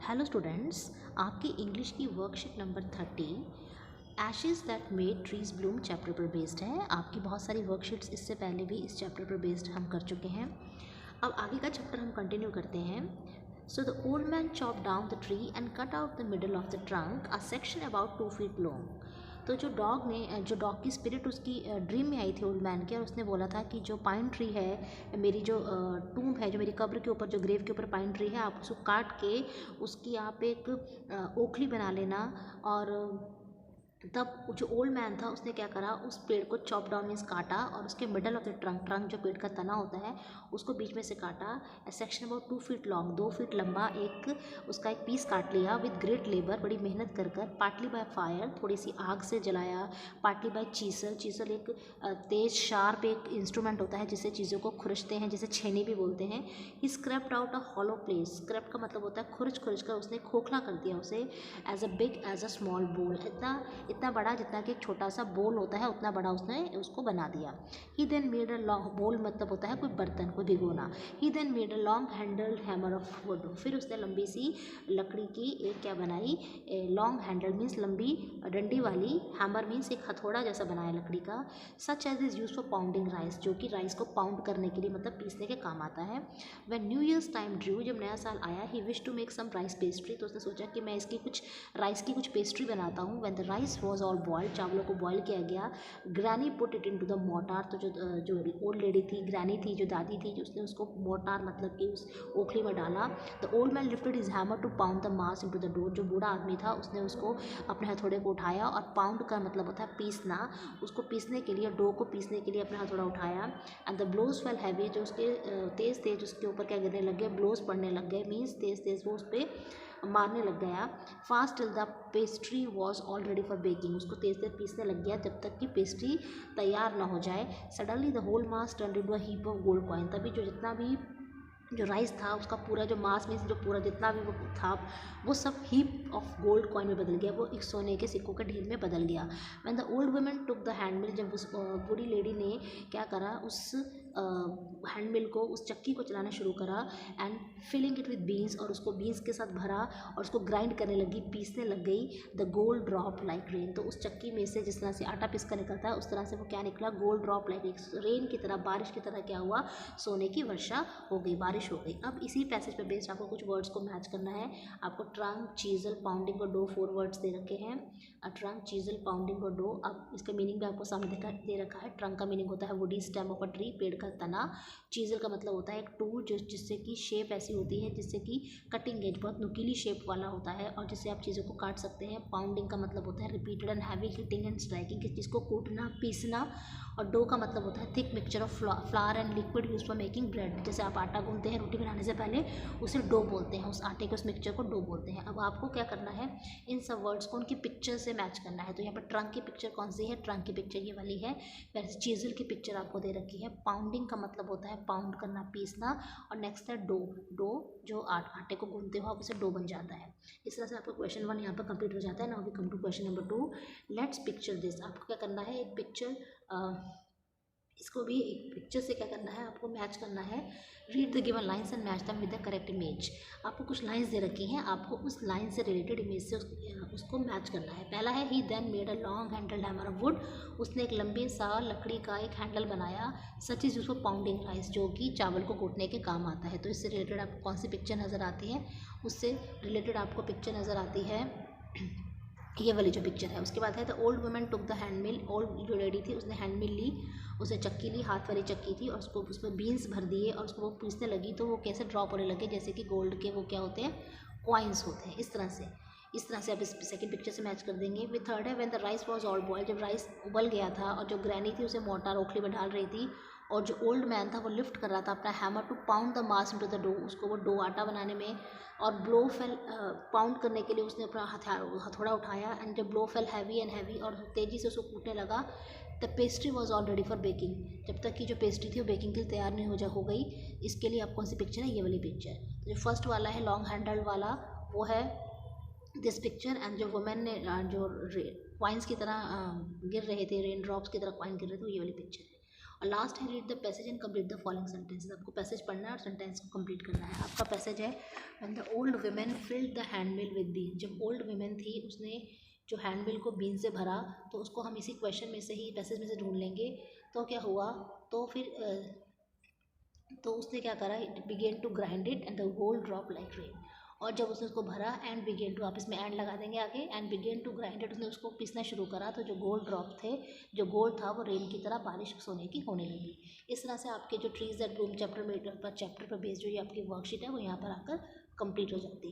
Hello students, आपकी English की worksheet number 30 ashes that made trees Bloom chapter पर based है। आपकी बहुत सारी वर्कशीट्स इससे पहले भी इस चैप्टर पर बेस्ड हम कर चुके हैं। अब आगे का चैप्टर हम कंटिन्यू करते हैं। So the old man chop down the tree and cut out the middle of the trunk, a section about 2 feet long. तो जो डॉग की स्पिरिट उसकी ड्रीम में आई थी ओल्ड मैन के, और उसने बोला था कि जो पाइन ट्री है, मेरी जो टूम्ब है, जो मेरी कब्र के ऊपर, जो ग्रेव के ऊपर पाइन ट्री है, आप उसको काट के उसकी आप एक ओखली बना लेना। और तब जो ओल्ड मैन था उसने क्या करा, उस पेड़ को चॉप डाउन मीन्स काटा, और उसके मिडल ऑफ द ट्रंक जो पेड़ का तना होता है उसको बीच में से काटा। Section about 2 feet long, 2 feet लंबा उसका एक पीस काट लिया विद ग्रेट लेबर, बड़ी मेहनत कर कर। पार्टली बाय फायर, थोड़ी सी आग से जलाया। पार्टली बाय चीसल, चीसल एक तेज शार्प एक इंस्ट्रूमेंट होता है जिससे चीज़ों को खुरचते हैं, जिसे छेनी भी बोलते हैं। He scraped out a hollow place, scraped का मतलब होता है खुरच खुरच कर उसने खोखला कर दिया उसे। As a big as a small bowl, इतना बड़ा जितना कि एक छोटा सा बोल होता है उतना बड़ा उसने उसको बना दिया। He then made a long, bowl मतलब होता है कोई बर्तन, कोई भिगोना। He then made a long handled hammer of wood, फिर उसने लंबी सी लकड़ी की एक क्या बनाई, लॉन्ग हैंडल मीन्स लंबी डंडी वाली, हैमर मीन्स एक हथौड़ा जैसा बनाया लकड़ी का। Such as is use for pounding rice, जो कि राइस को पाउंड करने के लिए मतलब पीसने के काम आता है। When new year's time drew, जब नया साल आया, he wish to make some rice pastry, तो उसने सोचा कि मैं इसकी कुछ राइस की कुछ पेस्ट्री बनाता हूँ। When the rice was all boiled, चावलों को बॉयल किया गया। Granny put it into the motor, तो जो ओल्ड लेडी थी, ग्रैनी थी, जो दादी थी, उसने उसको मोटार मतलब कि उस ओखली में डाला। The old man lifted his hammer to pound the mass into the dough, जो बूढ़ा आदमी था उसने उसको अपने हथौड़े को उठाया, और पाउंड का मतलब होता है पीसना, उसको पीसने के लिए, डो को पीसने के लिए अपना हथौड़ा उठाया। And the blows fell heavy, जो उसके तेज तेज उसके ऊपर क्या गिरने लग गए, ब्लोज पड़ने लग गए, मीन्स तेज तेज वो उस पर मारने लग गया। Fast till the pastry was all ready for baking, उसको तेज तेज पीसने लग गया जब तक कि पेस्ट्री तैयार ना हो जाए। Suddenly the whole mass turn into a heap of gold coin, तभी जो राइस था उसका पूरा जो मास में जो पूरा जितना भी वो था वो सब हीप ऑफ गोल्ड कॉइन में बदल गया, वो एक सोने के सिक्कों के ढेर में बदल गया। When the old woman took the handmill, जब उस बूढ़ी लेडी ने क्या करा, उस हैंडमिल को, उस चक्की को चलाना शुरू करा, and filling it with beans, और उसको बीन्स के साथ भरा और उसको ग्राइंड करने लगी, पीसने लग गई। The gold drop like rain, तो उस चक्की में से जिस तरह से आटा पिस कर निकलता है उस तरह से वो क्या निकला, गोल्ड ड्रॉप लाइक रेन की तरह, बारिश की तरह क्या हुआ, सोने की वर्षा हो गई, बारिश हो गई। अब इसी पैसेज पे बेस्ड आपको कुछ वर्ड्स को मैच करना है। आपको ट्रंक, चीजल, पाउंडिंग और डो 4 वर्ड्स दे रखे हैं। ट्रंक, चीजल, पाउंडिंग और डो। अब इसका मीनिंग भी आपको सामने दे रखा है। ट्रंक का मीनिंग होता है woody stem of a tree, पेड़ का तना। चीजल का मतलब होता है एक टूल जिससे कि शेप ऐसी होती है जिससे कि कटिंग एज, बहुत नुकीली शेप वाला होता है और जिससे आप चीज़ों को काट सकते हैं। पाउंडिंग का मतलब होता है repeated and heavy hitting and striking, किस चीज़ को कूटना, पीसना। और डो का मतलब होता है thick mixture of flower and liquid use for making bread, जैसे आप आटा गूंथते हैं रोटी बनाने से पहले, उसे डो बोलते हैं, उस आटे के उस मिक्सचर को डो बोलते हैं। अब आपको क्या करना है, इन सब वर्ड्स को उनकी पिक्चर से मैच करना है। तो यहाँ पर ट्रंक की पिक्चर कौन सी है, ट्रंक की पिक्चर ये वाली है। वैसे चीजल की पिक्चर आपको दे रखी है। पाउंडिंग का मतलब होता है पाउंड करना, पीसना। और नेक्स्ट है डो, डो जो आटे को गूंथते हो आप उसे डो बन जाता है। इस तरह से आपका क्वेश्चन 1 यहाँ पर कंप्लीट हो जाता है। Now we come to question number 2। Let's picture this, आपको क्या करना है, एक पिक्चर, इसको भी एक पिक्चर से क्या करना है, आपको मैच करना है। Read the given lines and match दम विद द करेक्ट इमेज। आपको कुछ लाइन्स दे रखी हैं, आपको उस लाइन से रिलेटेड इमेज से उसको मैच करना है। पहला है he then made a long handled hammer of wood, उसने एक लंबे सा लकड़ी का एक हैंडल बनाया। सच इज उसको पाउंडिंग राइस, जो कि चावल को कूटने के काम आता है। तो इससे रिलेटेड आपको कौन सी पिक्चर नज़र आती है, उससे रिलेटेड आपको पिक्चर नज़र आती है ये वाली जो पिक्चर है। उसके बाद है the old woman took the handmill, old जो लेडी थी उसने हैंडमिल ली, उसे चक्की ली, हाथ वाली चक्की थी, और उसको उसमें बीन्स भर दिए और उसको वो पीसने लगी, तो वो कैसे ड्रॉप होने लगे, जैसे कि गोल्ड के वो क्या होते हैं, कॉइन्स होते हैं। इस तरह से आप इस सेकंड पिक्चर से मैच कर देंगे। विद थर्ड है when the rice was all boiled, जब राइस उबल गया था और जो ग्रैनी थी उसे मोटार ओखली में डाल रही थी, और जो ओल्ड मैन था वो लिफ्ट कर रहा था अपना hammer to pound the mass into the dough, उसको वो डो आटा बनाने में। और ब्लो फेल, पाउंड करने के लिए उसने अपना हथौड़ा उठाया। एंड जब blow fail heavy and heavy, और तेज़ी से उसको कूटने लगा। The pastry was all ready for baking, जब तक कि जो पेस्ट्री थी वो बेकिंग के लिए तैयार नहीं हो गई। इसके लिए आप कौन सी पिक्चर है, ये वाली पिक्चर। जो फर्स्ट वाला है लॉन्ग हैंडल्ड वाला, वो है दिस पिक्चर। एंड जो वुमेन ने जो क्वाइंस की तरह गिर रहे थे, रेन ड्रॉप्स की तरह क्वाइन गिर रहे थे, वो ये वाली पिक्चर है। और लास्ट है read the passage and complete the following sentences. आपको पैसेज पढ़ना है और सेंटेंस को कंप्लीट करना है। आपका पैसेज है when the old women filled the handmill with bean. जब ओल्ड वुमेन थी उसने जो हैंडमिल को बीन से भरा, तो उसको हम इसी क्वेश्चन में से ही पैसेज में से ढूंढ लेंगे। तो क्या हुआ, तो फिर तो उसने क्या करा, it began to grind it and the gold drop like rain. और जब उसने उसको भरा एंड बिगेन टू, आप इसमें एंड लगा देंगे आगे, and began to grind it, उसने उसको पीसना शुरू करा, तो जो गोल्ड ड्रॉप थे, जो गोल्ड था वो रेन की तरह बारिश सोने की होने लगी। इस तरह से आपके जो ट्रीज दैट ब्लूम चैप्टर पर बेस्ड जो ये आपकी वर्कशीट है वो यहाँ पर आकर कंप्लीट हो जाती है।